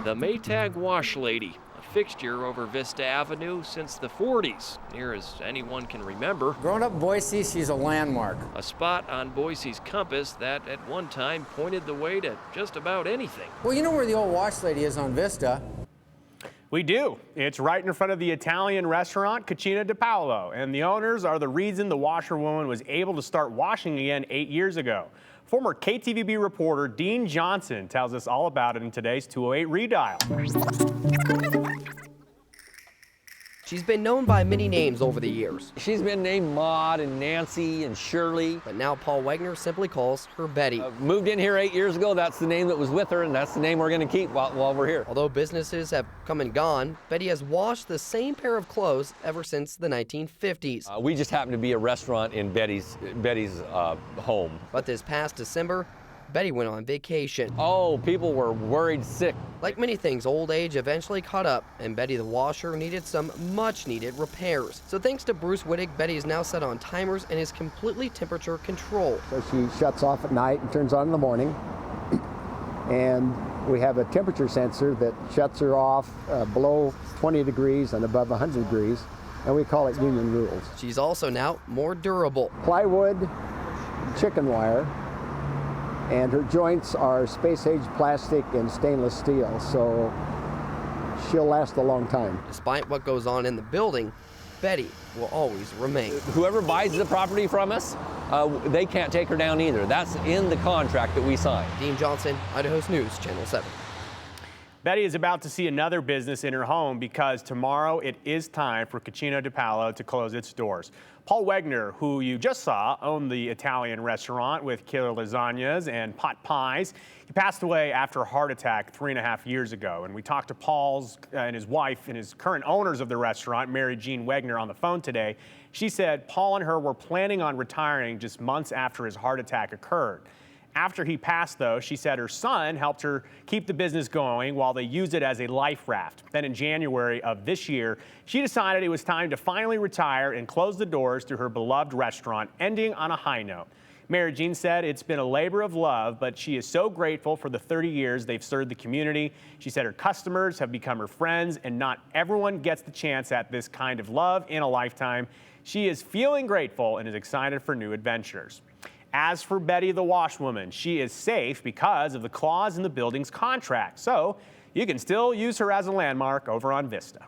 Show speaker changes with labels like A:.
A: The Maytag Wash Lady, a fixture over Vista Avenue since the 40s, near as anyone can remember.
B: Growing up in Boise, she's a landmark.
A: A spot on Boise's compass that at one time pointed the way to just about anything.
B: Well, you know where the old Wash Lady is on Vista?
C: We do. It's right in front of the Italian restaurant Cucina Di Paolo, and the owners are the reason the washerwoman was able to start washing again 8 years ago. Former KTVB reporter Dean Johnson tells us all about it in today's 208 Redial.
D: She's been known by many names over the years.
E: She's been named Maud and Nancy and Shirley.
D: But now Paul Wegner simply calls her Betty.
E: Moved in here 8 years ago. That's the name that was with her, and that's the name we're going to keep while we're here.
D: Although businesses have come and gone, Betty has washed the same pair of clothes ever since the 1950s.
E: We just happen to be a restaurant in Betty's home.
D: But this past December, Betty went on vacation.
E: Oh, people were worried sick.
D: Like many things, old age eventually caught up, and Betty the washer needed some much-needed repairs. So thanks to Bruce Wittig, Betty is now set on timers and is completely temperature controlled.
F: So she shuts off at night and turns on in the morning. And we have a temperature sensor that shuts her off below 20 degrees and above 100 degrees, and we call it union rules.
D: She's also now more durable.
F: Plywood, chicken wire, and her joints are space-age plastic and stainless steel, so she'll last a long time.
D: Despite what goes on in the building, Betty will always remain.
E: Whoever buys the property from us, they can't take her down either. That's in the contract that we signed.
D: Dean Johnson, Idaho's News, Channel 7.
C: Betty is about to see another business in her home because tomorrow it is time for Cucina Di Paolo to close its doors. Paul Wegner, who you just saw, owned the Italian restaurant with killer lasagnas and pot pies. He passed away after a heart attack 3.5 years ago. And we talked to Paul's and his wife and his current owners of the restaurant, Mary Jean Wegner, on the phone today. She said Paul and her were planning on retiring just months after his heart attack occurred. After he passed, though, she said her son helped her keep the business going while they used it as a life raft. Then in January of this year, she decided it was time to finally retire and close the doors to her beloved restaurant, ending on a high note. Mary Jean said it's been a labor of love, but she is so grateful for the 30 years they've served the community. She said her customers have become her friends, and not everyone gets the chance at this kind of love in a lifetime. She is feeling grateful and is excited for new adventures. As for Betty the washwoman, she is safe because of the clause in the building's contract, so you can still use her as a landmark over on Vista.